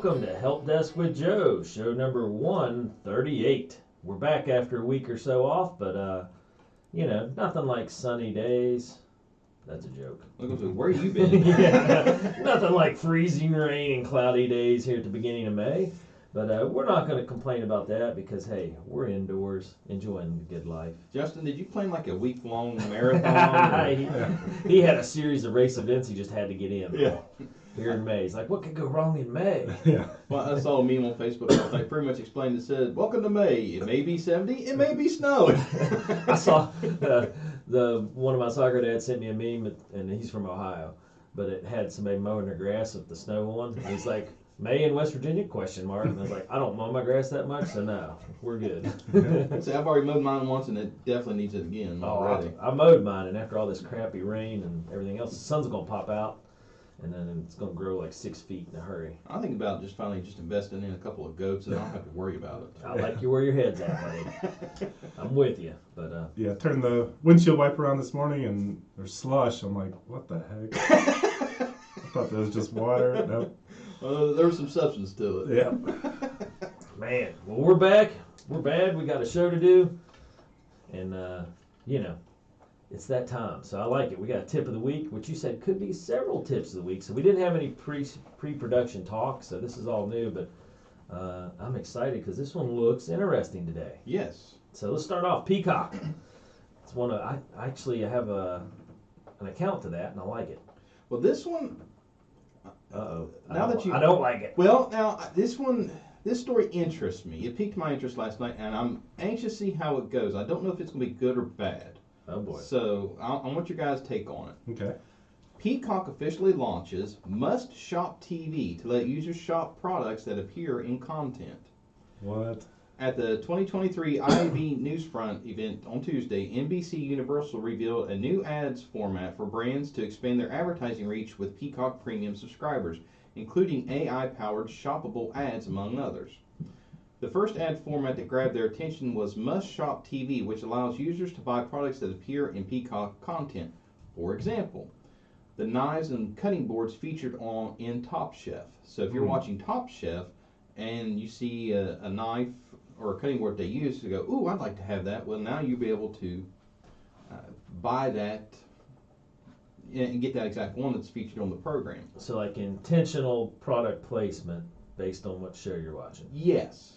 Welcome to Help Desk with Joe, show number 138. We're back after a week or so off, but nothing like sunny days. That's a joke. Where you been? Nothing like freezing rain and cloudy days here at the beginning of May. But we're not going to complain about that because, hey, we're indoors enjoying the good life. Justin, did you plan like a week-long marathon? He had a series of race events he just had to get in. Yeah. Here in May. He's like, what could go wrong in May? Yeah. Well, I saw a meme on Facebook that pretty much explained it. Said, welcome to May. It may be 70. It may be snowing. I saw one of my soccer dads sent me a meme, and he's from Ohio, but it had somebody mowing their grass with the snow on. And he's like, May in West Virginia? ? And I was like, I don't mow my grass that much, so no, we're good. See, I've already mowed mine once, and it definitely needs it again already. I mowed mine, and after all this crappy rain and everything else, the sun's going to pop out. And then it's going to grow like 6 feet in a hurry. I think about just finally just investing in a couple of goats and I don't have to worry about it. I like you where your head's at, buddy. I'm with you. But yeah, turned the windshield wiper on this morning and there's slush. I'm like, what the heck? I thought that was just water. Nope. There was some substance to it. Yeah. Man, well, we're back. We're bad. We got a show to do. And, it's that time, so I like it. We got a tip of the week, which you said could be several tips of the week. So we didn't have any pre-production talk, so this is all new. But I'm excited because this one looks interesting today. Yes. So let's start off. Peacock. It's one of I have an account to that, and I like it. Well, this one. I don't like it. Well, now this story interests me. It piqued my interest last night, and I'm anxious to see how it goes. I don't know if it's going to be good or bad. Oh boy. So I want your guys' take on it. Okay. Peacock officially launches Must ShopTV to let users shop products that appear in content. What? At the 2023 IAB Newsfront event on Tuesday, NBC Universal revealed a new ads format for brands to expand their advertising reach with Peacock Premium subscribers, including AI-powered shoppable ads, among others. The first ad format that grabbed their attention was Must ShopTV, which allows users to buy products that appear in Peacock content. For example, the knives and cutting boards featured in Top Chef. So if you're watching Top Chef and you see a knife or a cutting board they use, to go, ooh, I'd like to have that. Well, now you'll be able to buy that and get that exact one that's featured on the program. So like intentional product placement based on what show you're watching. Yes.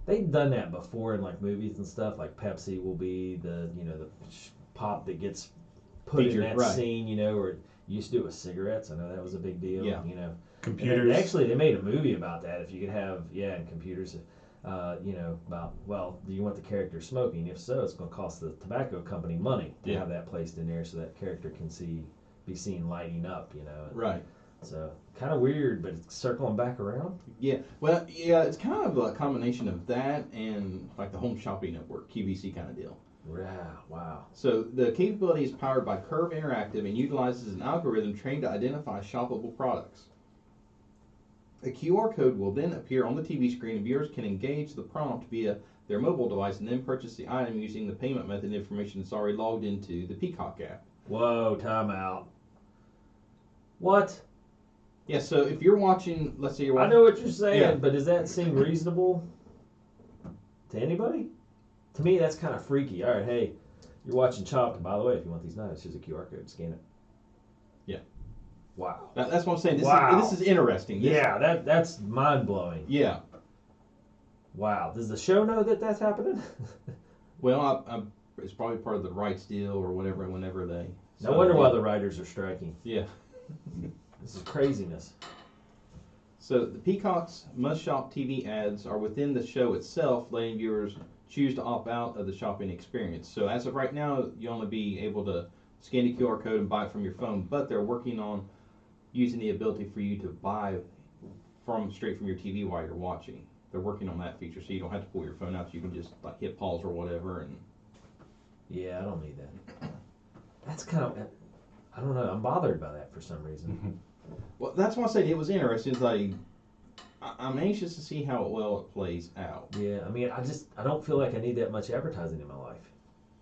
They've done that before in like movies and stuff. Like Pepsi will be the pop that gets put featured, in that scene, or you used to do it with cigarettes. I know that was a big deal. Yeah. And Computers. actually, they made a movie about that. If you could have and computers, about do you want the character smoking? If so, it's going to cost the tobacco company money to have that placed in there so that character can be seen lighting up. Right. So kind of weird, but it's circling back around. Yeah, well, yeah, it's kind of a combination of that and like the Home Shopping Network, QVC kind of deal. Wow. So the capability is powered by Curve Interactive and utilizes an algorithm trained to identify shoppable products. A QR code will then appear on the TV screen and viewers can engage the prompt via their mobile device and then purchase the item using the payment method information that's already logged into the Peacock app. Whoa, time out. What? Yeah, so if you're watching, let's say you're watching... I know what you're saying, but does that Mm-hmm. seem reasonable to anybody? To me, that's kind of freaky. All right, hey, you're watching Chopped. By the way, if you want these knives, here's a QR code. Scan it. Yeah. Wow. That's what I'm saying. This is interesting. That's mind-blowing. Yeah. Wow. Does the show know that that's happening? Well, it's probably part of the rights deal or whatever, whenever they... No wonder why the writers are striking. Yeah. This is craziness. So the Peacock's Must Shop TV ads are within the show itself, letting viewers choose to opt out of the shopping experience. So as of right now, you'll only be able to scan the QR code and buy it from your phone, but they're working on using the ability for you to buy straight from your TV while you're watching. They're working on that feature, so you don't have to pull your phone out. So you can just like hit pause or whatever. And yeah, I don't need that. That's kind of, I don't know. I'm bothered by that for some reason. Well, that's why I said it was interesting. It's like, I'm anxious to see how it plays out. Yeah, I mean, I don't feel like I need that much advertising in my life.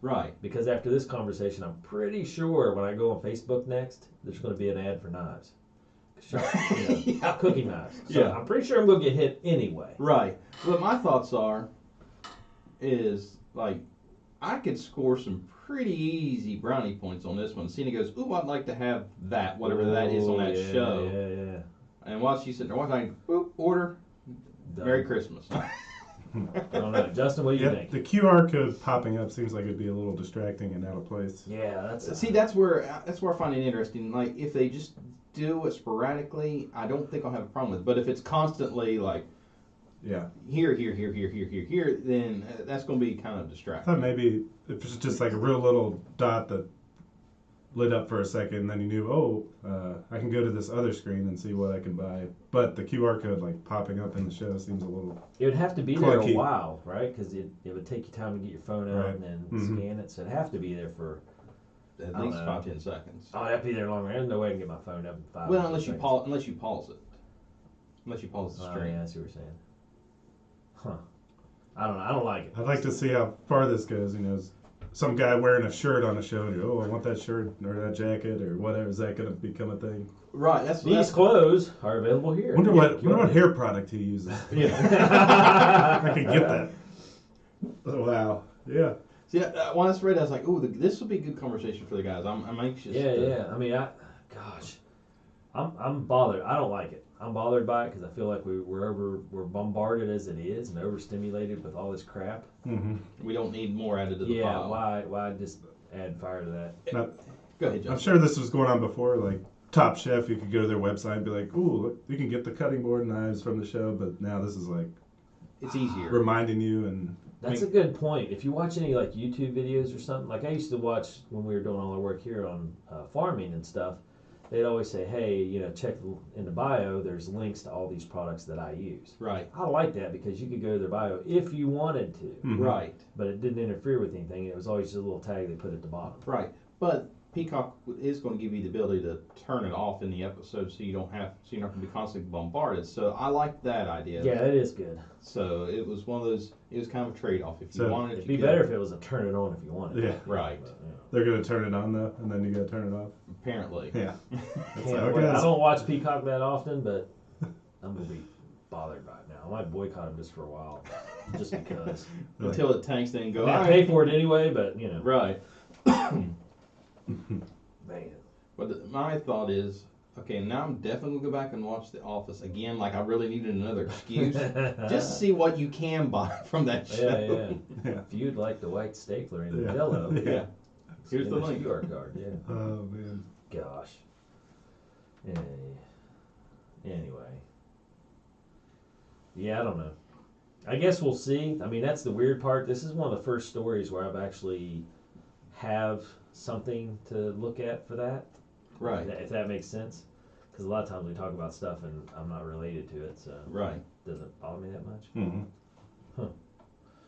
Right. Because after this conversation, I'm pretty sure when I go on Facebook next, there's going to be an ad for knives. cooking knives. So Yeah. I'm pretty sure I'm gonna get hit anyway. Right. But my thoughts is like, I could score some pretty easy brownie points on this one. Cena goes, ooh, I'd like to have that, whatever that is on that show. Yeah. And while she's sitting there watching, boop, order, Done. Merry Christmas. I don't know, Justin. What do you think? The QR code popping up seems like it'd be a little distracting and out of place. Yeah, that's. See, that's where I find it interesting. Like, if they just do it sporadically, I don't think I'll have a problem with it. But if it's constantly like, Yeah. here, then that's going to be kind of I distracting. thought maybe if it's just like a real little dot that lit up for a second, and then you knew, I can go to this other screen and see what I can buy. But the QR code like popping up in the show seems a little. It would have to be there a clunky. while, right? Because it would take you time to get your phone out Right. and then Mhm. scan it. So it'd have to be there for. At I don't least know. 5-10 seconds. Oh, it'd have to be there longer. There's no way I can get my phone up in 5. Well, or unless 10 you seconds. pause it. Unless you pause the Oh, stream. yeah, I see what you're saying. Huh. I don't know. I don't like it. I'd like to see how far this goes. Some guy wearing a shirt on a show, and I want that shirt or that jacket or whatever. Is that going to become a thing? Right. These clothes are available here. Wonder what hair product he uses. Yeah. I could get that. Oh, wow. Yeah. See, when I read it, I was like, "Ooh, this will be a good conversation for the guys." I'm anxious. Yeah. I mean, I'm bothered. I don't like it. I'm bothered by it because I feel like we're bombarded as it is and overstimulated with all this crap. Mm-hmm. We don't need more added to the Yeah, pile. why just add fire to that? Go ahead, Justin. I'm sure this was going on before. Like Top Chef, you could go to their website and be like, "Ooh, look, you can get the cutting board knives from the show." But now this is like It's easier. reminding you and. That's a good point. If you watch any like YouTube videos or something, like I used to watch when we were doing all our work here on farming and stuff, they'd always say, hey, check in the bio, there's links to all these products that I use. Right. I like that because you could go to their bio if you wanted to, Mhm. Right. but it didn't interfere with anything. It was always just a little tag they put at the bottom. Right. But Peacock is going to give you the ability to turn it off in the episode, so you're not going to be constantly bombarded. So I like that idea. Yeah, it is good. So it was one of those. It was kind of a trade-off. If you So wanted, It'd you be could. better if it was a turn it on if you wanted. Yeah. Right. But, They're gonna turn it on though, and then you gotta turn it off. Apparently. Yeah. Can't how it wait. I goes. don't watch Peacock that often, but I'm gonna be bothered by it now. I might boycott them just for a while, just because. Until it tanks, then I go. mean, I "All pay right." for it anyway, but Right. man. But my thought is, okay, now I'm definitely gonna go back and watch The Office again. Like I really needed another excuse. Just to see what you can buy from that show. Yeah. Yeah. If you'd like the white stapler in the Yeah. pillow, Yeah. Here's scan the this link. QR card. Yeah. Oh man. Gosh. Anyway. Yeah, I don't know. I guess we'll see. I mean, that's the weird part. This is one of the first stories where I've actually have something to look at for that. Right. If that makes sense. Because a lot of times we talk about stuff and I'm not related to it, so Right. it doesn't bother me that much. Mm-hmm.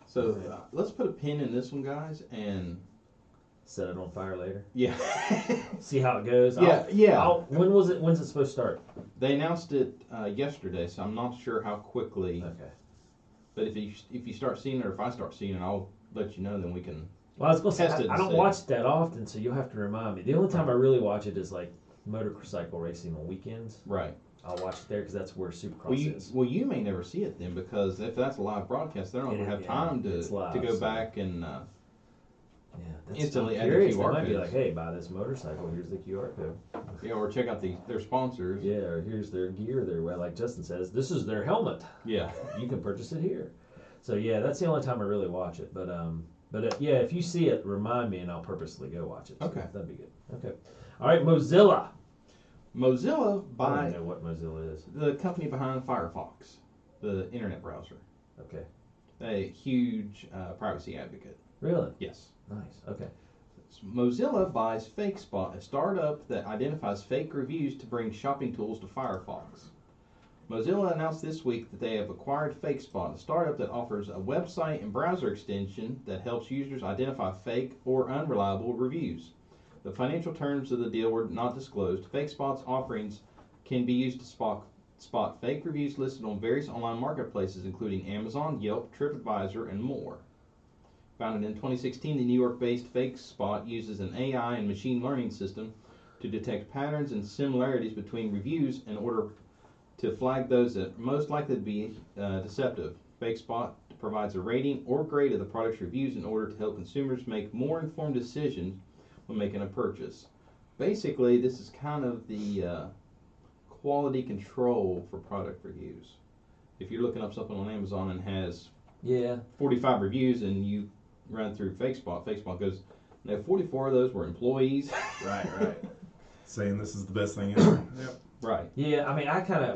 So let's put a pin in this one, guys, and Set it on fire later. yeah. See how it goes. Yeah. When's it supposed to start? They announced it yesterday, so I'm not sure how quickly. Okay. But if you start seeing it, or if I start seeing it, I'll let you know. Then we can. Well, I was gonna say Test it I and don't see. watch it that often, so you'll have to remind me. The only time I really watch it is like motorcycle racing on weekends. Right. I'll watch it there because that's where Supercross is. Well, you may never see it then, because if that's a live broadcast, they're not going to have time to it's live, go so- back and. Yeah, that's Instantly I'm add the curious. They QR might be codes. like, hey, buy this motorcycle. Here's the QR code. Or check out their sponsors. Yeah, or here's their gear. Like Justin says, this is their helmet. Yeah. You can purchase it here. So yeah, that's the only time I really watch it. But yeah, if you see it, remind me and I'll purposely go watch it. So Okay. that'd be good. Okay. All right, Mozilla. Mozilla I by don't know what Mozilla is. the company behind Firefox, the internet browser. Okay. A huge privacy advocate. Really? Yes. Nice. Okay. Mozilla buys Fakespot, a startup that identifies fake reviews to bring shopping tools to Firefox. Mozilla announced this week that they have acquired Fakespot, a startup that offers a website and browser extension that helps users identify fake or unreliable reviews. The financial terms of the deal were not disclosed. Fakespot's offerings can be used to spot fake reviews listed on various online marketplaces, including Amazon, Yelp, TripAdvisor, and more. Founded in 2016, the New York-based Fakespot uses an AI and machine learning system to detect patterns and similarities between reviews in order to flag those that are most likely to be deceptive. Fakespot provides a rating or grade of the product's reviews in order to help consumers make more informed decisions when making a purchase. Basically, this is kind of the quality control for product reviews. If you're looking up something on Amazon and has 45 reviews and you run through Fakespot, Fakespot goes, no, 44 of those were employees. Right. Saying this is the best thing ever. Yep. Right. Yeah, I mean,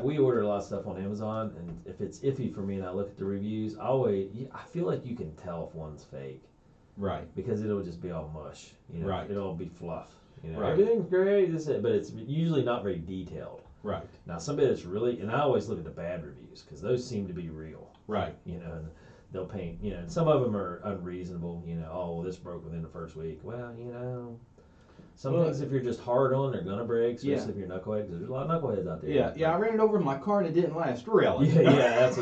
we order a lot of stuff on Amazon, and if it's iffy for me and I look at the reviews, I feel like you can tell if one's fake. Right. Because it'll just be all mush. Right. It'll all be fluff. Right. Everything's great, but it's usually not very detailed. Right. Now, somebody that's really, and I always look at the bad reviews, because those seem to be real. Right. And they'll paint, and some of them are unreasonable, oh, well, this broke within the first week. Well, some things, if you're just hard on, they're going to break, especially if you're knucklehead, because there's a lot of knuckleheads out there. Yeah, I ran it over in my car and it didn't last. Really? Yeah,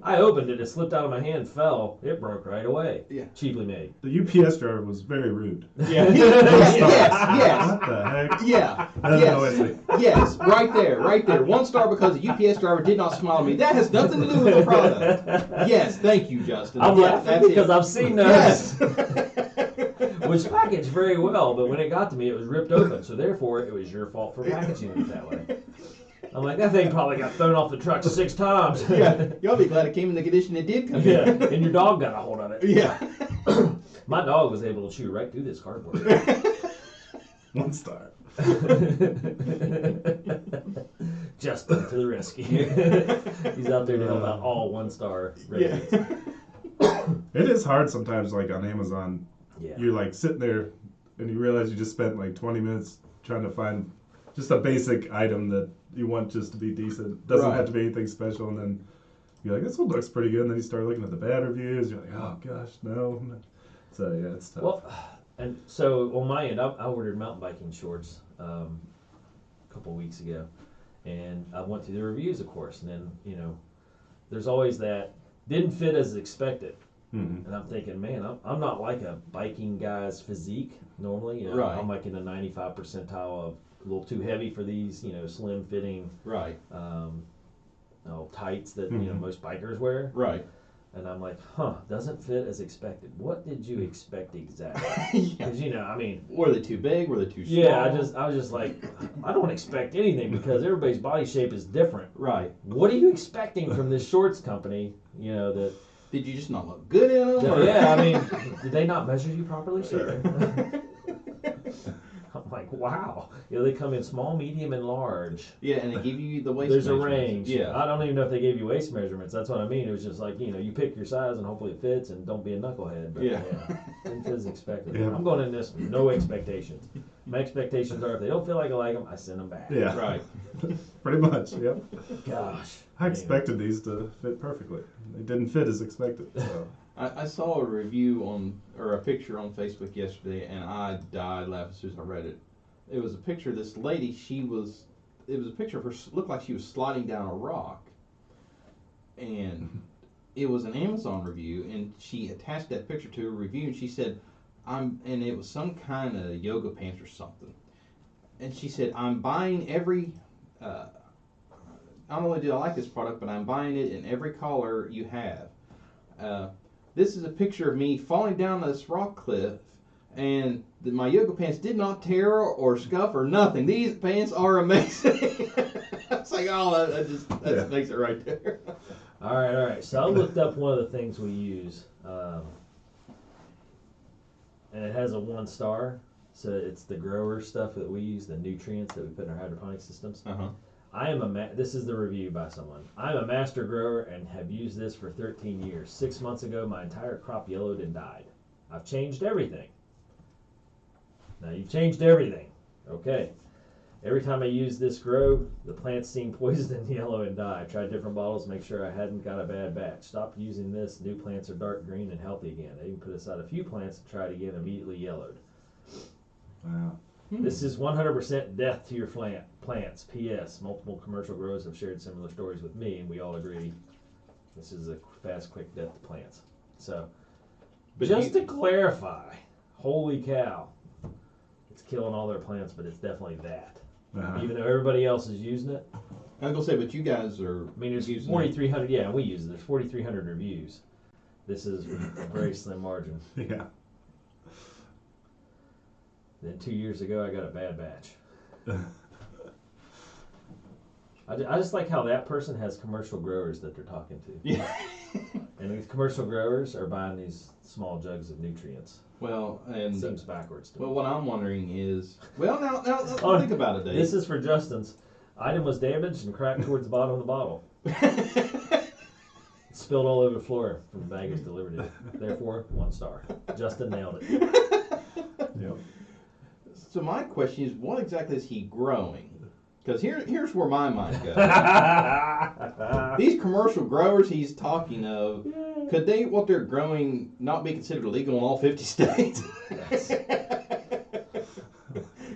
I opened it, it slipped out of my hand, fell, it broke right away. Yeah. Cheaply made. The UPS driver was very rude. Yeah. Yes. What the heck? Yeah. I don't know anything. Yes. Right there. 1 star because the UPS driver did not smile at me. That has nothing to do with the product. Yes. Thank you, Justin. I'm laughing because I've seen those. Yes. Was packaged very well, but when it got to me, it was ripped open. So therefore, it was your fault for packaging it that way. I'm like, that thing probably got thrown off the truck 6 times. Yeah, y'all be glad it came in the condition it did come in. And your dog got a hold of it. Yeah. My dog was able to chew right through this cardboard. 1 star. Justin to the rescue. He's out there to help out all 1-star ratings. Yeah. It is hard sometimes, like on Amazon. Yeah. You're like sitting there and you realize you just spent like 20 minutes trying to find just a basic item that you want just to be decent. Doesn't have to be anything special, and then you're like, this one looks pretty good, and then you start looking at the bad reviews, you're like, oh gosh, no. So yeah, it's tough. Well, and so on my end, I ordered mountain biking shorts a couple weeks ago, and I went through the reviews, of course, and then there's always that didn't fit as expected. Mm-hmm. And I'm thinking, man, I'm not like a biking guy's physique normally. Right. I'm like in the 95 percentile of a little too heavy for these, slim fitting tights that most bikers wear. Right. And I'm like, doesn't fit as expected. What did you expect exactly? Because were they too big? Were they too small? Yeah, I was just like, I don't expect anything because everybody's body shape is different. Right. What are you expecting from this shorts company? That. Did you just not look good in them? Yeah, did they not measure you properly, sir? I'm like, wow. They come in small, medium, and large. Yeah, and they give you the waist There's a measurements. range. Yeah. I don't even know if they gave you waist measurements. That's what I mean. It was just like, you pick your size and hopefully it fits and don't be a knucklehead. But didn't fit as expected. Yeah. I'm going in this with no expectations. My expectations are if they don't feel like I like them, I send them back. Yeah. Right. Pretty much, yep. Gosh. I expected these to fit perfectly. They didn't fit as expected. So. I saw a review or a picture on Facebook yesterday, and I died laughing as soon as I read it. It was a picture of this lady. It was a picture of her, looked like she was sliding down a rock. And it was an Amazon review, and she attached that picture to her review, and she said, and it was some kind of yoga pants or something. And she said, I'm buying every, not only do I like this product, but I'm buying it in every color you have. This is a picture of me falling down this rock cliff, and my yoga pants did not tear or scuff or nothing. These pants are amazing. It's like, that makes it right there. All right. So I looked up one of the things we use, and it has a 1 star. So it's the grower stuff that we use, the nutrients that we put in our hydroponic systems. Uh-huh. This is the review by someone. I'm a master grower and have used this for 13 years. 6 months ago, my entire crop yellowed and died. I've changed everything. Now you've changed everything. Okay. Every time I use this grow, the plants seem poisoned and yellow and die. I tried different bottles to make sure I hadn't got a bad batch. Stopped using this. New plants are dark green and healthy again. I even put aside a few plants to try it again, immediately yellowed. Wow. This is 100% death to your plants. P.S. Multiple commercial growers have shared similar stories with me, and we all agree this is a fast, quick death to plants. So, to clarify, holy cow, it's killing all their plants, but it's definitely that. Uh-huh. Even though everybody else is using it. I was gonna say, but you guys are. I mean, there's using 4,300. Yeah, we use it. There's 4,300 reviews. This is a very slim margin. Yeah. Then 2 years ago, I got a bad batch. I just like how that person has commercial growers that they're talking to. Yeah. And these commercial growers are buying these small jugs of nutrients. Well, It and seems backwards to me. well, what I'm wondering is, well, now Oh, think about it, Dave. This is for Justin's. Item was damaged and cracked towards the bottom of the bottle. It spilled all over the floor from the baggage delivered it. Therefore, 1 star. Justin nailed it. Yep. So my question is, what exactly is he growing? Because here's where my mind goes. These commercial growers he's talking of, could they, what they're growing, not be considered illegal in all 50 states?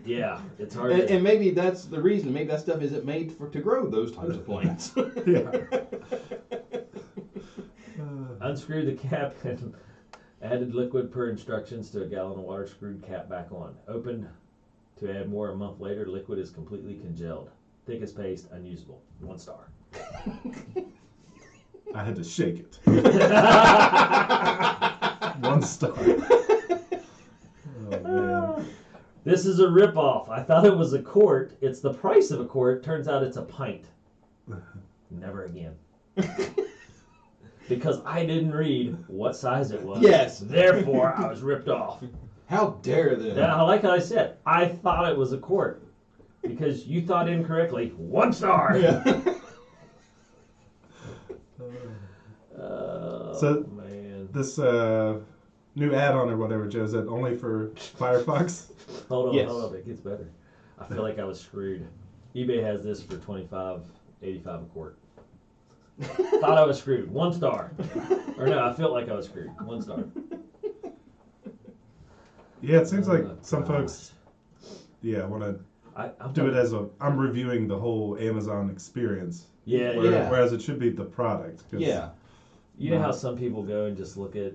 Yeah, it's hard. And maybe that's the reason. Maybe that stuff isn't made to grow those types of plants. Yeah. Unscrewed the cap and added liquid per instructions to a gallon of water, screwed cap back on. Opened to add more a month later, liquid is completely congealed. Thick as paste, unusable. 1 star. I had to shake it. 1 star. Oh man. This is a ripoff. I thought it was a quart. It's the price of a quart. Turns out it's a pint. Never again. Because I didn't read what size it was. Yes. Therefore, I was ripped off. How dare them? Now, like I said, I thought it was a quart. Because you thought incorrectly. 1 star. Yeah. Oh, So- man. This new add-on or whatever, Joe, is that only for Firefox? Hold on, Yes. hold on. It gets better. I feel like I was screwed. eBay has this for $25.85 a quart. Thought I was screwed. 1 star. Or no, I felt like I was screwed. 1 star. Yeah, it seems like Oh, some gosh. folks, want to I'm do it as I'm reviewing the whole Amazon experience. Yeah, Yeah. yeah. Whereas it should be the product. 'Cause- Yeah. You know how some people go and just look at,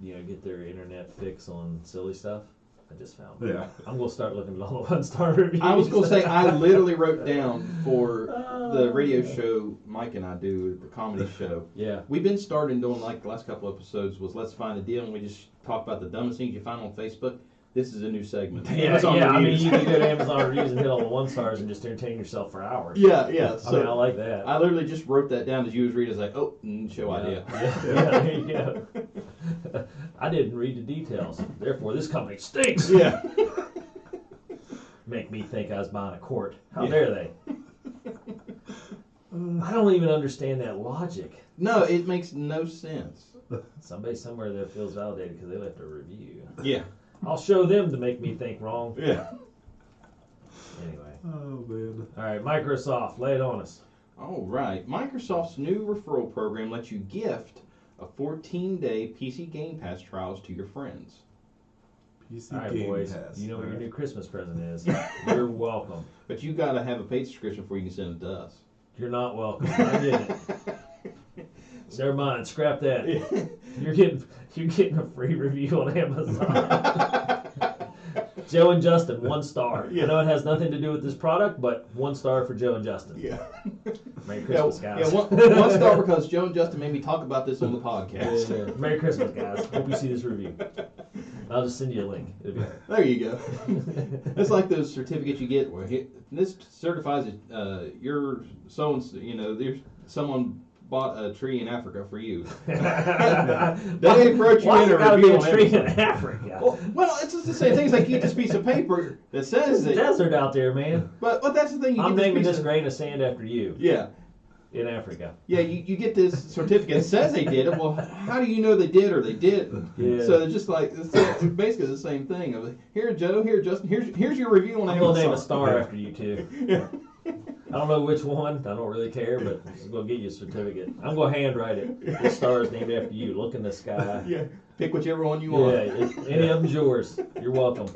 get their internet fix on silly stuff? I just found it. Yeah. I'm going to start looking at all the 1-star reviews. I was going to say, I literally wrote down for the radio Oh. show Mike and I do, the comedy show. Yeah. We've been starting doing, like the last couple episodes was Let's Find a Deal, and we just talk about the dumbest things you find on Facebook. This is a new segment. Yeah, Amazon I mean, reviews. you can go to Amazon reviews and hit all the 1 stars and just entertain yourself for hours. Yeah. I mean, I So like that. I literally just wrote that down as you was reading. I was like, oh, show idea. Yeah, there you go. I didn't read the details. Therefore, this company stinks. Yeah. Make me think I was buying a quart. How Yeah. dare they? I don't even understand that logic. No, it makes no sense. Somebody somewhere that feels validated because they left a review. Yeah. I'll show them to make me think wrong. Yeah. Anyway. Oh man. All right, Microsoft, lay it on us. All right. Microsoft's new referral program lets you gift a 14-day PC Game Pass trials to your friends. PC All right, Game boys. Pass. You know what your All new Christmas present is. You're welcome. But you got to have a paid subscription before you can send it to us. You're not welcome. I get it. Never mind. Scrap that. Yeah. You're getting a free review on Amazon. Joe and Justin, 1 star. Yeah. I know it has nothing to do with this product, but 1 star for Joe and Justin. Yeah. Merry Christmas, guys. Yeah, one star because Joe and Justin made me talk about this on the podcast. Yeah. Merry Christmas, guys. Hope you see this review. I'll just send you a link. It'll be all right. There you go. It's like those certificates you get where this certifies that you're there's someone bought a tree in Africa for you. They approach you Why in it a gotta be review a on tree in Amazon. Africa? Well, it's just the same thing. It's like you get this piece of paper that says It's a that. desert out there, man. But that's the thing. You I'm get naming piece this of, grain of sand after you Yeah. in Africa. Yeah, you get this certificate that says they did it. Well, how do you know they did or they didn't? Yeah. So it's just like it's basically the same thing. Of like, here, Joe, here, Justin, here's your review on I'm Amazon. gonna name a star after you two. Yeah. I don't know which one. I don't really care, but I'm gonna get you a certificate. I'm gonna handwrite it. This star is named after you. Look in the sky. Yeah, pick whichever one you Yeah, want. any of them's yours. You're welcome.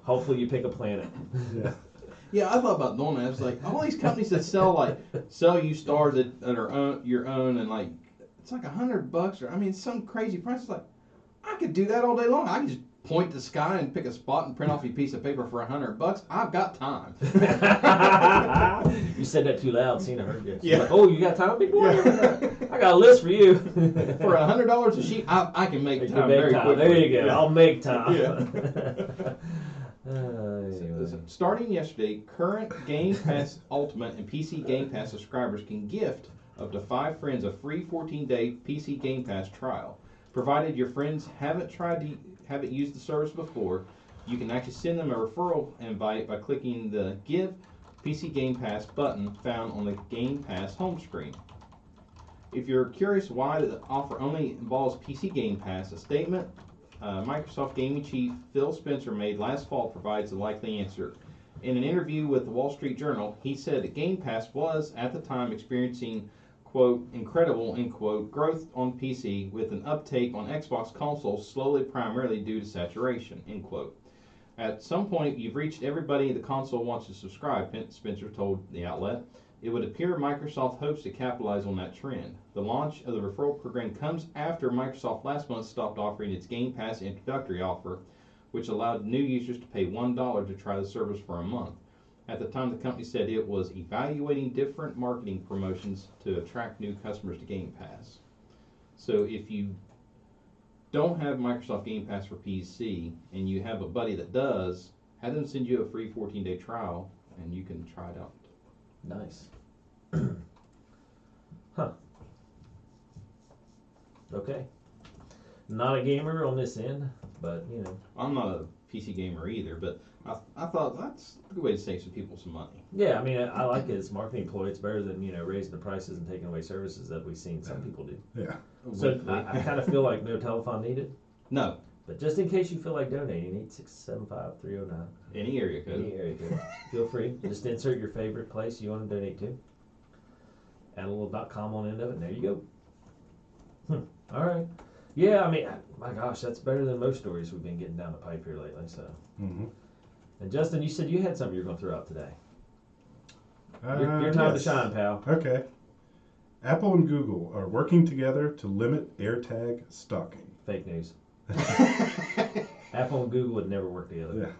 Hopefully you pick a planet. Yeah. Yeah, I thought about doing that. It's like all these companies that sell you stars that are your own, and like it's like $100 or I mean some crazy price. It's like I could do that all day long. I could just point to the sky and pick a spot and print off your piece of paper for $100, I've got time. You said that too loud, Cena heard you. Yeah. Like, oh, you got time, big boy? Yeah. I got a list for you. For $100 a sheet, I can make time very quickly. There you go. Yeah. I'll make time. Yeah. Anyway. Starting yesterday, current Game Pass Ultimate and PC Game Pass subscribers can gift up to 5 friends a free 14-day PC Game Pass trial. Provided your friends haven't used the service before, you can actually send them a referral invite by clicking the Give PC Game Pass button found on the Game Pass home screen. If you're curious why the offer only involves PC Game Pass, a statement Microsoft Gaming Chief Phil Spencer made last fall provides the likely answer. In an interview with the Wall Street Journal, he said that Game Pass was, at the time, experiencing, quote, incredible, end quote, growth on PC with an uptake on Xbox consoles slowly primarily due to saturation, end quote. At some point, you've reached everybody the console wants to subscribe, Spencer told the outlet. It would appear Microsoft hopes to capitalize on that trend. The launch of the referral program comes after Microsoft last month stopped offering its Game Pass introductory offer, which allowed new users to pay $1 to try the service for a month. At the time, the company said it was evaluating different marketing promotions to attract new customers to Game Pass. So if you don't have Microsoft Game Pass for PC and you have a buddy that does, have them send you a free 14-day trial and you can try it out. Nice. Huh. Okay. Not a gamer on this end, but you know. I'm not a PC gamer either, but I thought that's a good way to save some people some money. Yeah, I mean, I like it. It's a marketing ploy. It's better than, you know, raising the prices and taking away services that we've seen some people do. Yeah. So I kind of feel like no telephone needed. No. But just in case you feel like donating, 8675309. Any area code. Any area code. Feel free. Just insert your favorite place you want to donate to. Add a little .com on the end of it, and there you go. All right. Yeah, I mean, my gosh, that's better than most stories we've been getting down the pipe here lately. So. Mm-hmm. And Justin, you said you had something you were going to throw out today. Your time to shine, pal. Okay. Apple and Google are working together to limit AirTag stalking. Fake news. Apple and Google would never work together. Yeah.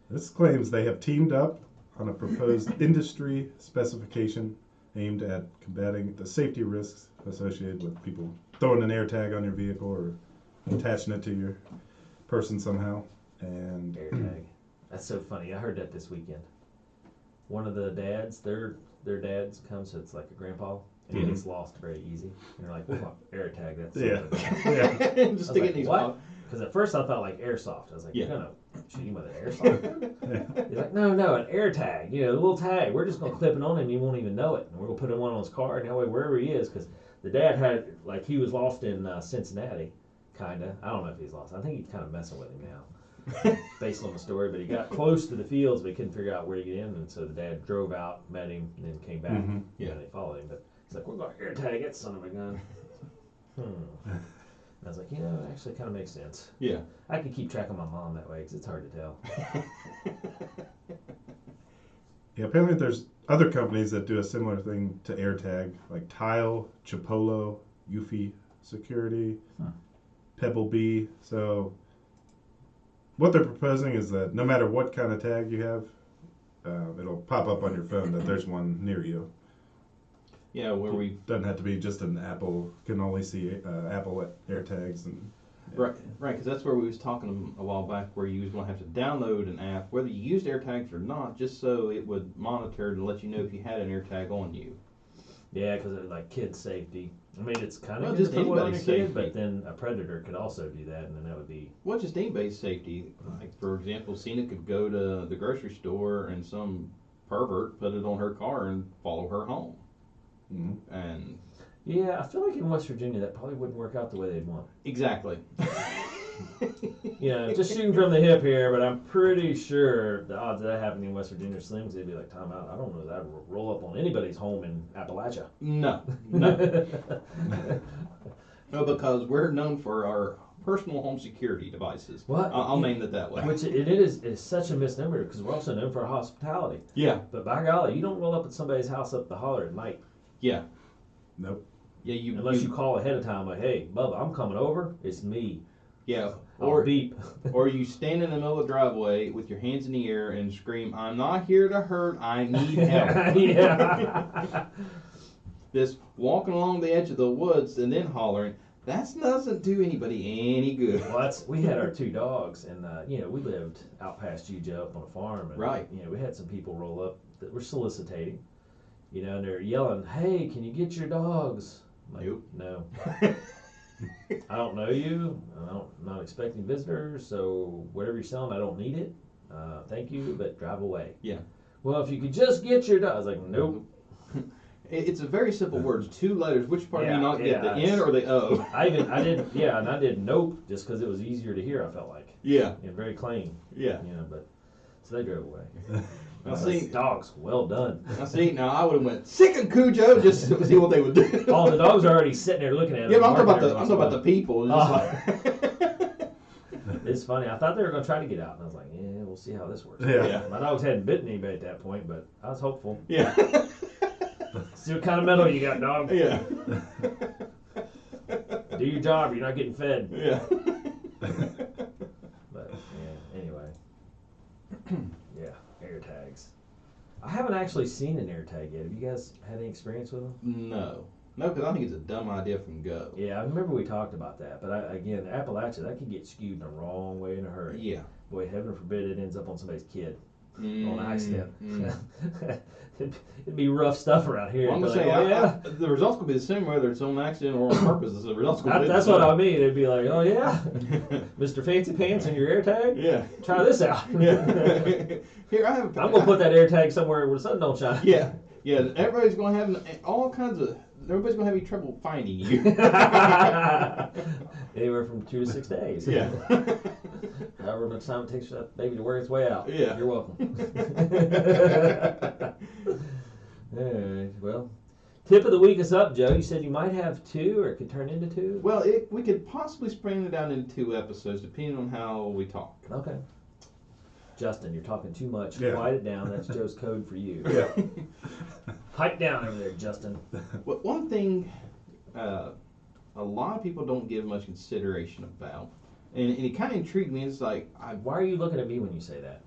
This claims they have teamed up on a proposed industry specification aimed at combating the safety risks associated with people throwing an AirTag on your vehicle or attaching it to your person somehow. And AirTag. That's so funny. I heard that this weekend. One of the dads, their dads come, so it's like a grandpa, and he gets lost very easy. And they're like, "Well, AirTag, that's yeah. Just stick it in his what?" Because at first I thought like airsoft. I was like, Yeah. "You're gonna shoot him with an airsoft?" He's like, "No, an AirTag. You know, a little tag. We're just gonna clip it on him, and you won't even know it. And we're gonna put it on his car, and that way wherever he is, because the dad had like he was lost in Cincinnati, kinda. I don't know if he's lost. I think he's kind of messing with him now." Based on the story, but he got close to the fields, but he couldn't figure out where to get in, and so the dad drove out, met him, and then came back. Mm-hmm. Yeah, and they followed him, but he's like, "We're going to AirTag that son of a gun." And I was like, you know, it actually kind of makes sense. Yeah. I could keep track of my mom that way because it's hard to tell. Yeah, apparently there's other companies that do a similar thing to AirTag, like Tile, Chipolo, Eufy Security, Pebble Bee. So what they're proposing is that no matter what kind of tag you have, it'll pop up on your phone that there's one near you. Yeah, where we Doesn't have to be just an Apple. Can only see Apple AirTags and. right, because that's where we was talking a while back, where you was going to have to download an app, whether you used AirTags or not, just so it would monitor and let you know if you had an AirTag on you. Yeah, because like kid safety. I mean, it's kind of Well, good just to put one on your anybody's kid, safety. but then a predator could also do that, and then that would be. Well, just anybody's safety. Like, for example, Cena could go to the grocery store and some pervert put it on her car and follow her home. Mm-hmm. And Yeah, I feel like in West Virginia that probably wouldn't work out the way they'd want. exactly. You know, just shooting from the hip here, but I'm pretty sure the odds of that happening in West Virginia are slim. They'd be like, time out. I don't know that would roll up on anybody's home in Appalachia. No. No, because we're known for our personal home security devices. What? I'll name it that way. Which it is such a misnomer because we're also known for our hospitality. Yeah. But by golly, you don't roll up at somebody's house up the holler at night. Yeah. Nope. Yeah. Unless you call ahead of time, like, hey, Bubba, I'm coming over. It's me. Yeah. Or beep. Or you stand in the middle of the driveway with your hands in the air and scream, "I'm not here to hurt, I need help." Yeah. This walking along the edge of the woods and then hollering, that doesn't do anybody any good. Well, we had our 2 dogs, and we lived out past you, Joe, up on a farm, and Right. we had some people roll up that were soliciting, and they're yelling, "Hey, can you get your dogs?" I'm like, Nope. No. I don't know you. I'm not expecting visitors, so whatever you're selling, I don't need it. Thank you, but drive away. Yeah. Well, if you could just get your dog, I was like, nope. It's a very simple words, 2 letters. Which part do you not get, the yeah, N or the O? I did nope just because it was easier to hear. I felt like, Yeah. and very clean, Yeah. but so they drove away. Now see, Dogs, well done. Now I would have went sick and Cujo just to see what they would do. Oh, the dogs are already sitting there looking at it. Yeah, but I'm talking about the people. It's funny. I thought they were going to try to get out, and I was like, yeah, we'll see how this works. Yeah. My dogs hadn't bitten anybody at that point, but I was hopeful. Yeah. See what kind of metal you got, dog. Yeah. Do your job. You're not getting fed. Yeah. But anyway. Yeah, air tags. I haven't actually seen an air tag yet. Have you guys had any experience with them? No, because I think it's a dumb idea from go. Yeah, I remember we talked about that. But again, Appalachia, that could get skewed in the wrong way in a hurry. Yeah. Boy, heaven forbid it ends up on somebody's kid on accident. It'd be rough stuff around here. Well, I'm It'd be gonna say, like, oh, yeah. the results could be the same whether it's on accident or on purpose. The results could be That's the what same. I mean. It'd be like, oh yeah, Mr. Fancy Pants and your air tag. Yeah. Try this out. Yeah. Here, I have. I'm gonna put that air tag somewhere where the sun don't shine. Yeah. Yeah. Everybody's gonna have all kinds of. Everybody's gonna have trouble finding you. Anywhere from 2 to 6 days. Yeah. However much time it takes for that baby to work its way out. Yeah. You're welcome. Alright, well, tip of the week is up, Joe. You said you might have 2, or it could turn into 2. Well, we could possibly spring it down into 2 episodes, depending on how we talk. Okay. Justin, you're talking too much. Yeah. Quiet it down. That's Joe's code for you. Yeah. Pipe down over there, Justin. Well, one thing a lot of people don't give much consideration about, and it kind of intrigued me. It's like Why are you looking at me when you say that?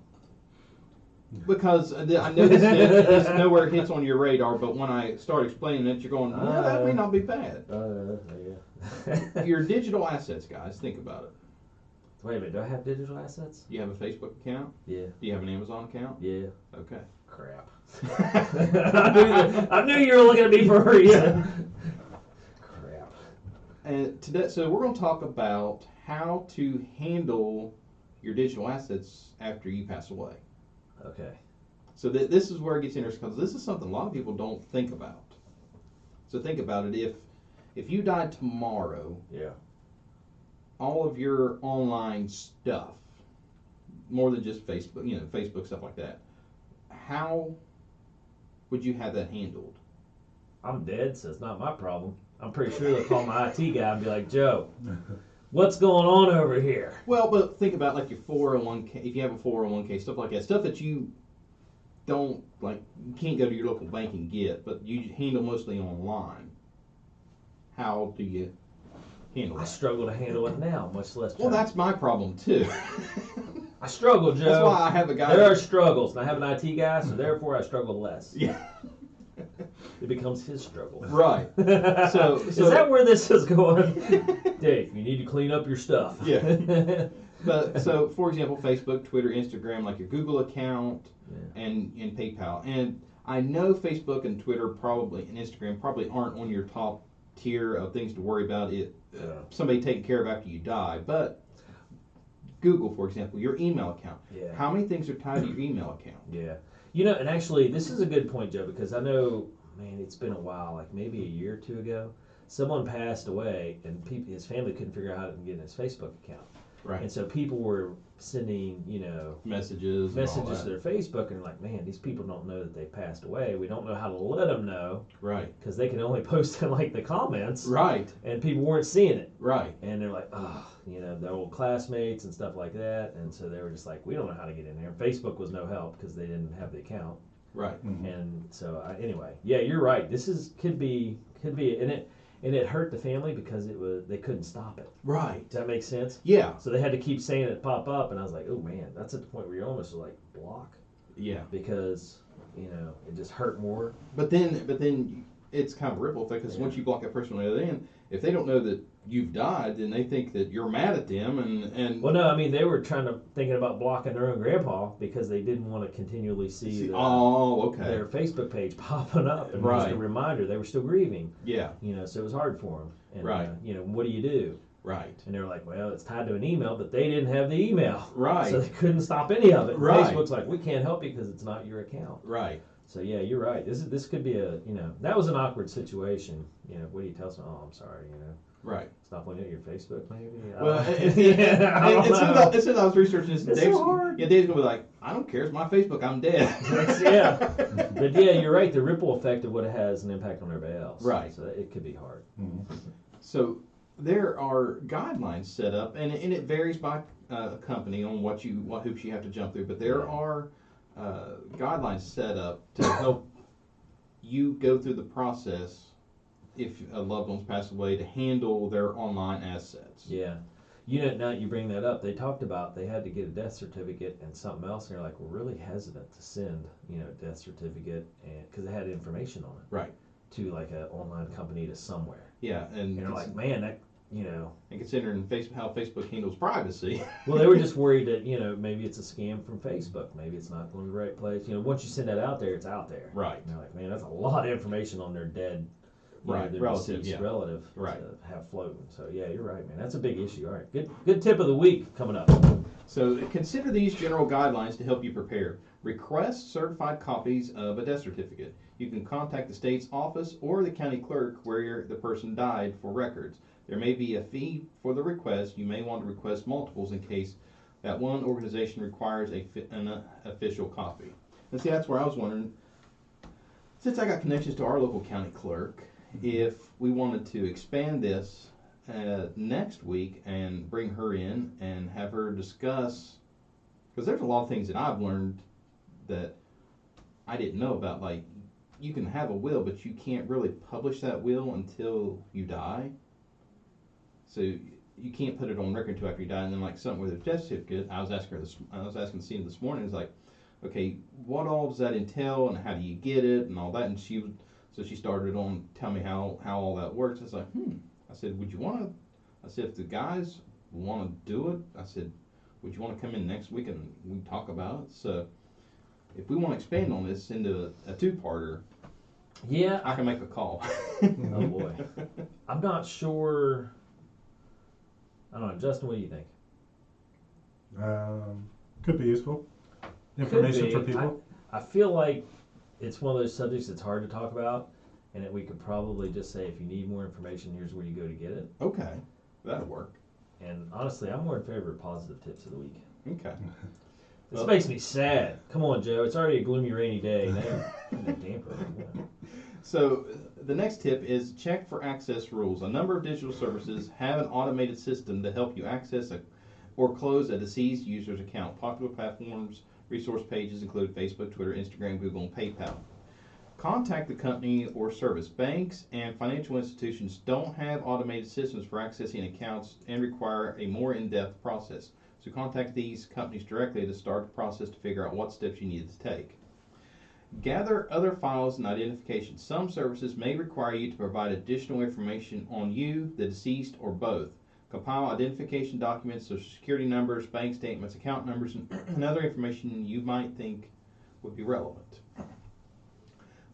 because I know this nowhere hits on your radar, but when I start explaining it, you're going, well, that may not be bad. Yeah. Your digital assets, guys, think about it. Wait a minute, do I have digital assets? Do you have a Facebook account? Yeah. Do you have an Amazon account? Yeah. Okay. Crap. I knew you were looking at me for a reason. Crap. And today, so we're going to talk about how to handle your digital assets after you pass away. Okay. So this is where it gets interesting, because this is something a lot of people don't think about. So think about it. If you died tomorrow, Yeah. all of your online stuff, more than just Facebook, Facebook stuff like that, how would you have that handled? I'm dead, so it's not my problem. I'm pretty sure they'll call my IT guy and be like, Joe, what's going on over here? Well, but think about like your 401k, if you have a 401k, stuff like that, stuff that you don't, like, you can't go to your local bank and get, but you handle mostly online. How do you handle I that? struggle to handle it now, much less. Well, that's my problem too. I struggle, Joe. That's why I have a guy. There are struggles, and I have an IT guy, so therefore I struggle less. Yeah. It becomes his struggle. Right. So Is that where this is going? Dave, you need to clean up your stuff. Yeah. But so, for example, Facebook, Twitter, Instagram, like your Google account, and PayPal. And I know Facebook and Twitter probably and Instagram probably aren't on your top tier of things to worry about. Somebody taking care of after you die, but Google, for example, your email account. Yeah. How many things are tied to your email account? Yeah. And actually, this is a good point, Joe, because I know, man, it's been a while, like maybe a year or 2 ago, someone passed away, and his family couldn't figure out how to get in his Facebook account. Right. And so people were sending, Messages to their Facebook, and like, man, these people don't know that they passed away. We don't know how to let them know. Right. Because they can only post in like the comments. Right. And people weren't seeing it. Right. And they're like, oh, their old classmates and stuff like that. And so they were just like, we don't know how to get in there. Facebook was no help because they didn't have the account. Right. Mm-hmm. And so anyway, yeah, you're right. This could be, and And it hurt the family because they couldn't stop it. Right. Does that make sense? Yeah. So they had to keep saying it pop up, and I was like, oh man, that's at the point where you're almost like block Yeah. because it just hurt more. But then it's kind of a ripple effect because once you block that person on the other end, if they don't know that you've died, then they think that you're mad at them and. Well, no, I mean they were thinking about blocking their own grandpa because they didn't want to continually see their Facebook page popping up and just a reminder they were still grieving. Yeah. So it was hard for them. And, right. What do you do? Right. And they were like, well, it's tied to an email, but they didn't have the email. Right. So they couldn't stop any of it. Right. Facebook's like, we can't help you because it's not your account. Right. So yeah, you're right. This could be that was an awkward situation. What do you tell someone? Oh, I'm sorry. Right. Stop looking at your Facebook, maybe. Well, as soon as I was researching this, Dave's gonna be like, I don't care. It's my Facebook. I'm dead. Yeah. But yeah, you're right. The ripple effect of what it has an impact on everybody else. Right. So it could be hard. Mm-hmm. So there are guidelines set up, and it varies by company on what hoops you have to jump through. But there are guidelines set up to help you go through the process if a loved one's passed away to handle their online assets. Yeah. Now that you bring that up, they talked about they had to get a death certificate and something else, and they're like, we're really hesitant to send, a death certificate because it had information on it. Right. To like an online company to somewhere. Yeah, and they're like, man, that, And considering how Facebook handles privacy. Well, they were just worried that, maybe it's a scam from Facebook. Maybe it's not going to the right place. Once you send that out there, it's out there. Right. And they're like, man, that's a lot of information on their dead relative to have floating. So yeah, you're right, man. That's a big issue. All right, good tip of the week coming up. So consider these general guidelines to help you prepare. Request certified copies of a death certificate. You can contact the state's office or the county clerk where the person died for records. There may be a fee for the request. You may want to request multiples in case that one organization requires an official copy. And see, that's where I was wondering, since I got connections to our local county clerk, if we wanted to expand this next week and bring her in and have her discuss, because there's a lot of things that I've learned that I didn't know about, like you can have a will, but you can't really publish that will until you die. So you can't put it on record until after you die. And then like something with a death certificate, I was asking Cena this morning, it's like, okay, what all does that entail and how do you get it and all that? And she started on telling me how all that works. I was like, I said, if the guys want to do it, I said, would you want to come in next week and we talk about it? So if we want to expand on this into a two-parter, yeah, I can make a call. Oh boy. I'm not sure. I don't know, Justin, what do you think? Could be useful information for people. I feel like it's one of those subjects that's hard to talk about, and that we could probably just say, if you need more information, here's where you go to get it. Okay, that'll work. And honestly, I'm more in favor of positive tips of the week. Okay. This makes me sad. Come on, Joe. It's already a gloomy, rainy day. So the next tip is check for access rules. A number of digital services have an automated system to help you access or close a deceased user's account. Popular platforms, resource pages include Facebook, Twitter, Instagram, Google, and PayPal. Contact the company or service. Banks and financial institutions don't have automated systems for accessing accounts and require a more in-depth process. So contact these companies directly to start the process to figure out what steps you need to take. Gather other files and identifications. Some services may require you to provide additional information on you, the deceased, or both. Compile identification documents, social security numbers, bank statements, account numbers, and other information you might think would be relevant.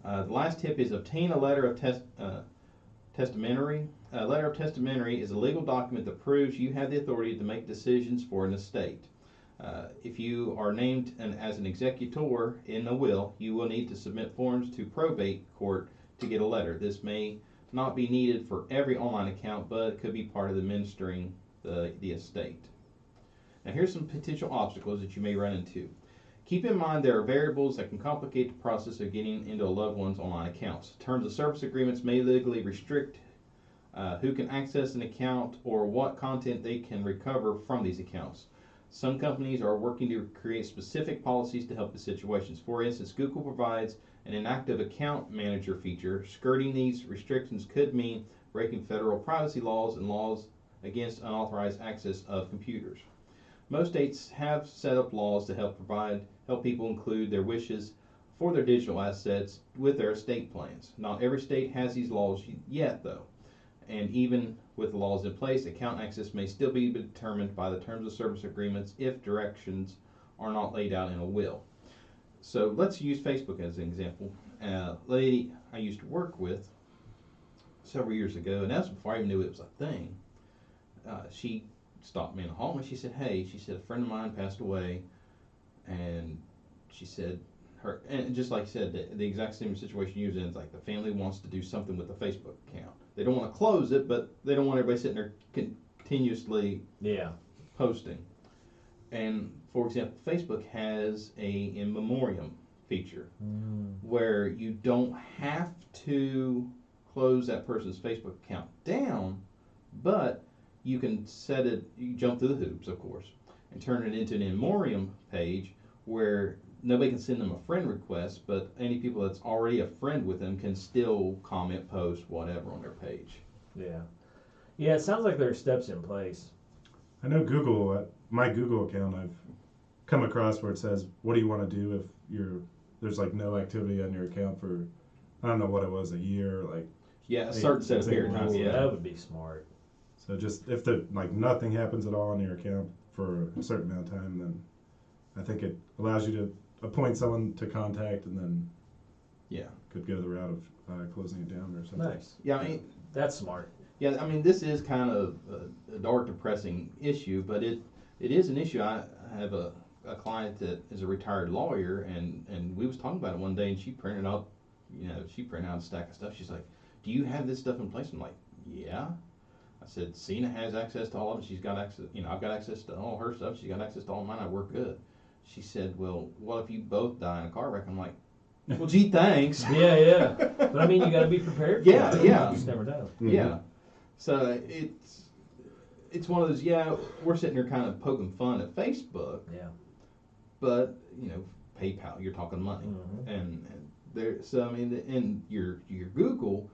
The last tip is obtain a letter of testamentary. A letter of testamentary is a legal document that proves you have the authority to make decisions for an estate. If you are named as an executor in a will, you will need to submit forms to probate court to get a letter. This may not be needed for every online account, but it could be part of administering the estate. Now here's some potential obstacles that you may run into. Keep in mind there are variables that can complicate the process of getting into a loved one's online accounts. Terms of service agreements may legally restrict who can access an account or what content they can recover from these accounts. Some companies are working to create specific policies to help the situations. For instance, Google provides an inactive account manager feature. Skirting these restrictions could mean breaking federal privacy laws and laws against unauthorized access of computers. Most states have set up laws to help people include their wishes for their digital assets with their estate plans. Not every state has these laws yet, though. And even with the laws in place, account access may still be determined by the terms of service agreements if directions are not laid out in a will. So let's use Facebook as an example. A lady I used to work with several years ago, and that's before I even knew it was a thing, she stopped me in the hallway. She said, hey, she said, a friend of mine passed away, and she said, and just like you said, the exact same situation you was in, it's like the family wants to do something with the Facebook account. They don't want to close it, but they don't want everybody sitting there continuously posting. And for example, Facebook has a in memoriam feature where you don't have to close that person's Facebook account down, but you can set it, you jump through the hoops, of course, and turn it into an in memoriam page where nobody can send them a friend request, but any people that's already a friend with them can still comment, post, whatever on their page. Yeah. Yeah, it sounds like there are steps in place. I know Google, my Google account, I've come across where it says, what do you want to do if there's like no activity on your account for, I don't know what it was, a year, like. Yeah, a certain set of period of time. Yeah, that would be smart. So just if nothing happens at all on your account for a certain amount of time, then I think it allows you to appoint someone to contact, and then could go the route of closing it down or something. Nice. Yeah, I mean that's smart. Yeah, I mean this is kind of a dark, depressing issue, but it is an issue. I have a client that is a retired lawyer, and we was talking about it one day, and she printed out a stack of stuff. She's like, "Do you have this stuff in place?" I'm like, "Yeah." I said, "Cena has access to all of it. She's got access. I've got access to all her stuff. She's got access to all mine. I work good." She said, "Well, what if you both die in a car wreck?" I'm like, "Well, gee, thanks." Yeah. But I mean, you got to be prepared for that. Yeah. You just never know. Mm-hmm. Yeah. So it's one of those. Yeah, we're sitting there kind of poking fun at Facebook. Yeah. But PayPal, you're talking money, and there. So I mean, and your Google,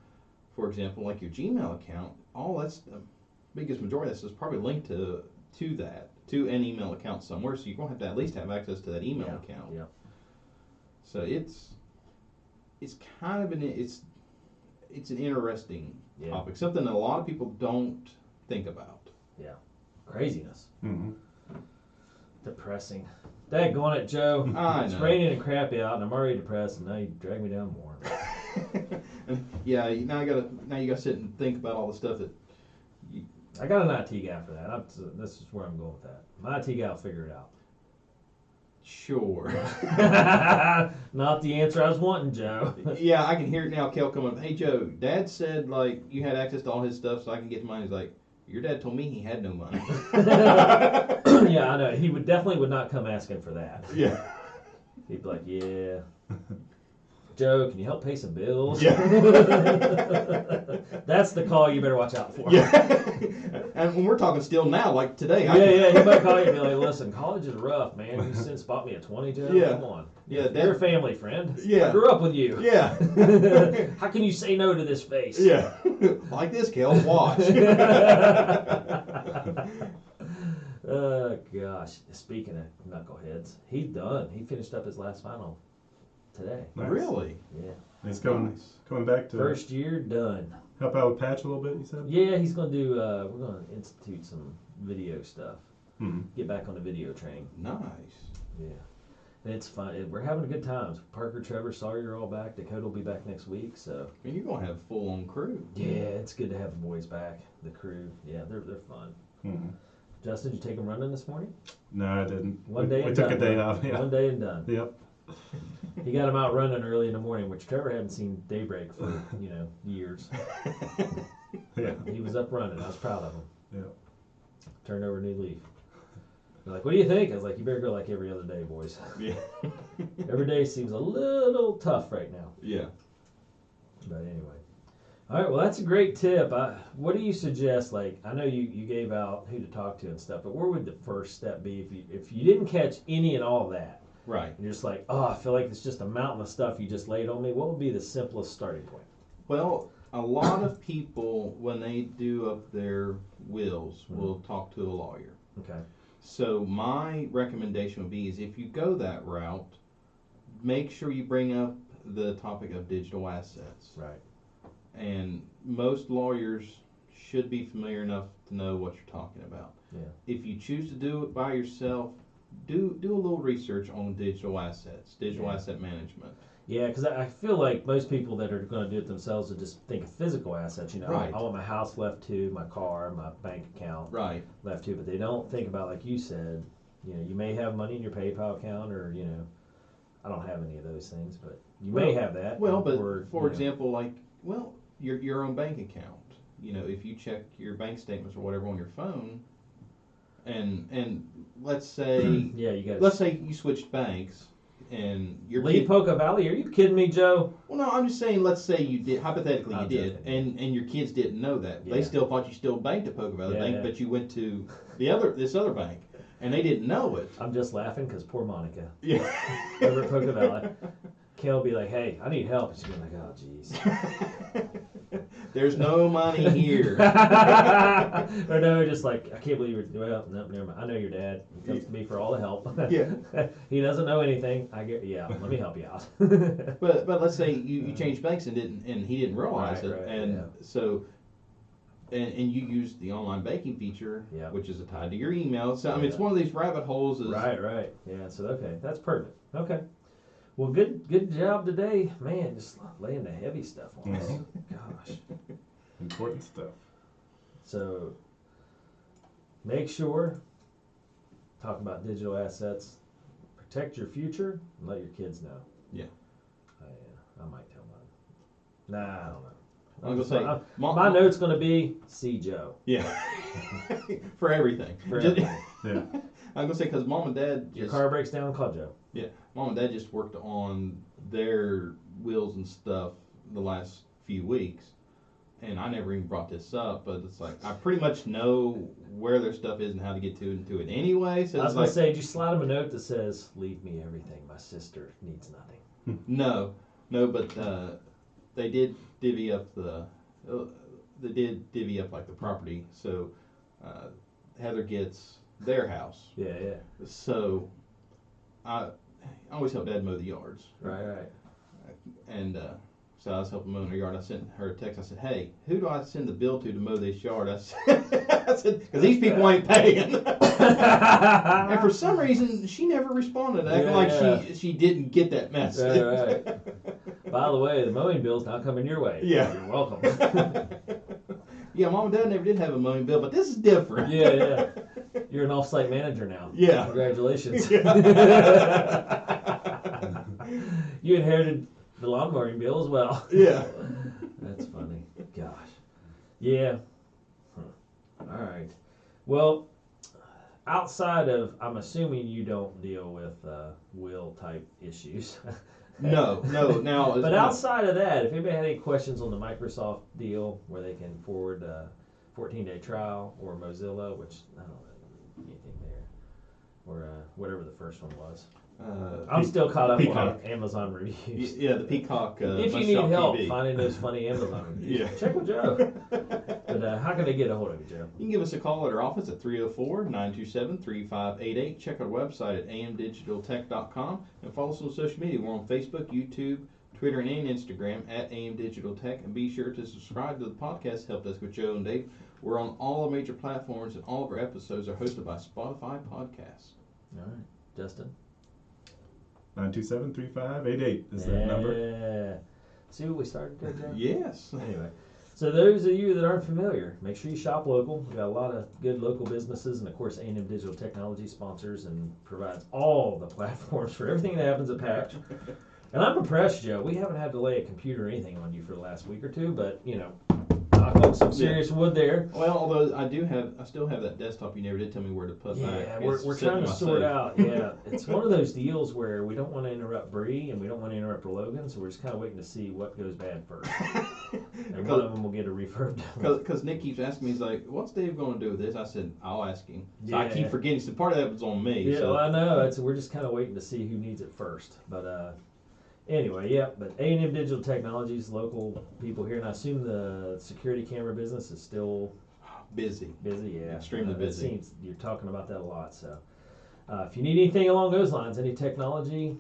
for example, like your Gmail account, all that's the biggest majority of this is probably linked to an email account somewhere, so you're going to have to at least have access to that email account. Yeah. So it's kind of it's an interesting topic, something that a lot of people don't think about. Yeah. Craziness. Mm-hmm. Depressing. Daggone it, Joe. It's know. raining and crappy out, and I'm already depressed, and now you drag me down more. And now you gotta sit and think about all the stuff that. I got an IT guy for that. This is where I'm going with that. My IT guy will figure it out. Sure. Not the answer I was wanting, Joe. Yeah, I can hear it now. Kel coming up. Hey, Joe, Dad said like you had access to all his stuff, so I can get mine. He's like, your dad told me he had no money. Yeah, I know. He definitely would not come asking for that. Yeah. He'd be like, yeah. Joe, can you help pay some bills? Yeah. That's the call you better watch out for. Yeah. And when we're talking still now, like today. Yeah. He might call you and be like, listen, college is rough, man. You since bought me a 20, Joe? Yeah. Come on. Yeah, You're a family friend. Yeah. I grew up with you. Yeah. How can you say no to this face? Yeah. Like this, Kel. Watch. Oh, gosh. Speaking of knuckleheads, he's done. He finished up his last final today. Nice. Really? Yeah. He's coming back to First year done. help out with Patch a little bit, you said? Yeah, he's going to do, we're going to institute some video stuff. Mm-hmm. Get back on the video train. Nice. Yeah. And it's fun. We're having a good time. Parker, Trevor, Sawyer are all back. Dakota will be back next week, so. I mean, you're going to have a full-on crew. Yeah, it's good to have the boys back. The crew. Yeah, they're fun. Mm-hmm. Justin, did you take them running this morning? No, I didn't. One day we and took done. a day off. Yeah. One day and done. Yep. He got him out running early in the morning, which Trevor hadn't seen daybreak for, years. Yeah. He was up running. I was proud of him. Yeah. Turned over a new leaf. They're like, what do you think? I was like, you better go like every other day, boys. Yeah. Every day seems a little tough right now. Yeah. But anyway. All right, well, that's a great tip. What do you suggest? Like, I know you gave out who to talk to and stuff, but where would the first step be if you didn't catch any and all that? Right. You're just like, oh, I feel like it's just a mountain of stuff you just laid on me. What would be the simplest starting point? Well, a lot of people, when they do up their wills, Mhm. will talk to a lawyer. Okay. So my recommendation would be is if you go that route, make sure you bring up the topic of digital assets. Right. And most lawyers should be familiar enough to know what you're talking about. Yeah. If you choose to do it by yourself, do a little research on digital assets, digital Yeah. asset management. Yeah, because I feel like most people that are going to do it themselves would just think of physical assets. You know, Right. I want my house left to, my car, my bank account Right. left to, but they don't think about, like you said, you know, you may have money in your PayPal account, or you know, I don't have any of those things, but you may have that. Well, but or, for you know, example, like, well, your own bank account. You know, if you check your bank statements or whatever on your phone, and let's say yeah, you got let's say you switched banks and your leave kid. Poca Valley. Are you kidding me, Joe? Well, no, I'm just saying. Let's say you did. Hypothetically, you I'm did, joking. and your kids didn't know that. Yeah. They still thought you still banked at Poca Valley Yeah, Bank, yeah. but you went to this other bank, and they didn't know it. I'm just laughing because poor Monica Yeah. over at Poca Valley. Kale will be like, "Hey, I need help." And she'll be like, "Oh, jeez." There's no money here. Or no, just like, I can't believe you're, well, no, never mind. I know your dad. He comes to me for all the help. Yeah. He doesn't know anything. Yeah, let me help you out. But let's say you changed banks and he didn't realize Right, it, right, and yeah. so and you used the online banking feature, Yeah. which is tied to your email. So I mean, it's Yeah. one of these rabbit holes. Right. Yeah, so, okay, that's perfect. Okay. Well, good job today. Man, just laying the heavy stuff on us. Gosh. Important stuff. So, make sure, talk about digital assets, protect your future, and let your kids know. Yeah. I might tell mine. Nah, I don't know. I'm gonna say, My note's gonna be, see Joe. Yeah. For everything. For Just- everything. Yeah. I'm gonna say because mom and dad Your just car breaks down, call Joe. mom and dad just worked on their wills and stuff the last few weeks, and I never even brought this up, but it's like I pretty much know where their stuff is and how to get to it anyway. So I was it's gonna like, say, did you slide him a note that says, "Leave me everything. My sister needs nothing." no, but they did divvy up like the property. So Heather gets their house. Yeah. So I always help Dad mow the yards. Right. And so I was helping mow her yard. I sent her a text. I said, "Hey, who do I send the bill to mow this yard?" I said, "Because these people ain't paying." And for some reason, she never responded, acting Yeah, like yeah. she didn't get that message. Right. By the way, the mowing bill's not coming your way. Yeah. You're welcome. Yeah, Mom and Dad never did have a mowing bill, but this is different. Yeah. You're an off-site manager now. Yeah. Congratulations. Yeah. You inherited the lawn mowing bill as well. Yeah. That's funny. Gosh. Yeah. All right. Well, outside of, I'm assuming you don't deal with will type issues. No. Now, But outside of that, if anybody had any questions on the Microsoft deal where they can forward a 14-day trial, or Mozilla, which I don't know anything there, or whatever the first one was. I'm still caught up Peacock. on Amazon reviews. Yeah, the Peacock. If you Must need help ShopTV. finding those funny Amazon reviews, Yeah. check with Joe. But how can they get a hold of you, Joe? You can give us a call at our office at 304-927-3588. Check our website at amdigitaltech.com and follow us on social media. We're on Facebook, YouTube, Twitter, and Instagram at amdigitaltech. And be sure to subscribe to the podcast, Help Desk with Joe and Dave. We're on all the major platforms, and all of our episodes are hosted by Spotify Podcasts. All right, Justin. 927-3588 is that number. Yeah. See what we started there, Joe? Yes. Anyway, so those of you that aren't familiar, make sure you shop local. We've got a lot of good local businesses, and of course A&M Digital Technology sponsors and provides all the platforms for everything that happens at Patch. And I'm impressed, Joe. We haven't had to lay a computer or anything on you for the last week or two, but you know, knock on some serious wood there. Well, although I still have that desktop you never did tell me where to put back. Yeah, It's we're sitting trying in to my sort safe. out. Yeah, it's one of those deals where we don't want to interrupt Bree and we don't want to interrupt Logan, so we're just kind of waiting to see what goes bad first. And one of them will get a refurb done. Because Nick keeps asking me, he's like, "What's Dave going to do with this?" I said, "I'll ask him." So I Yeah. keep forgetting. So part of that was on me. Yeah, so. well, I know. We're just kind of waiting to see who needs it first. But Anyway, yeah, but A&M Digital Technologies, local people here, and I assume the security camera business is still Busy. busy. Yeah, Extremely it busy. seems you're talking about that a lot. So, if you need anything along those lines, any technology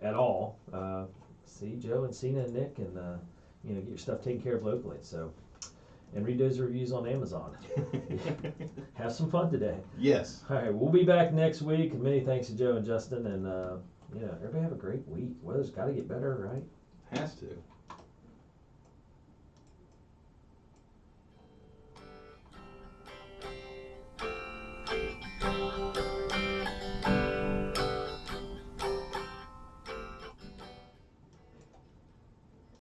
at all, see Joe and Cena and Nick, and get your stuff taken care of locally. So, and read those reviews on Amazon. Have some fun today. Yes. All right, we'll be back next week. Many thanks to Joe and Justin, and everybody have a great week. Weather's got to get better, right? Has to.